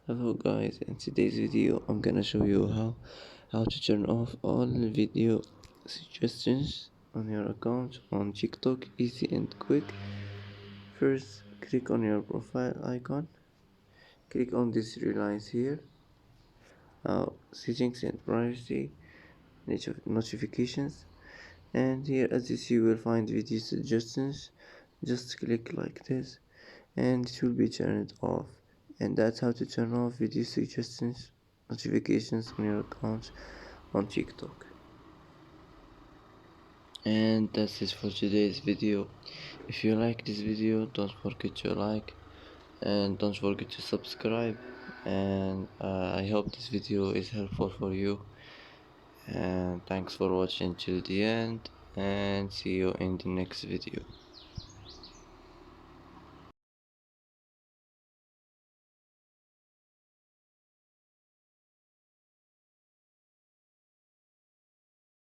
Hello guys, in today's video I'm gonna show you how to turn off all video suggestions on your account on TikTok, easy and quick. First, click on your profile icon, click on these three lines here. Now settings and privacy, notifications, and here as you see you will find video suggestions. Just click like this and it will be turned off. And that's how to turn off video suggestions notifications on your account on TikTok. And that's it for today's video. If you like this video, don't forget to like and don't forget to subscribe. And I hope this video is helpful for you. And thanks for watching till the end, and see you in the next video.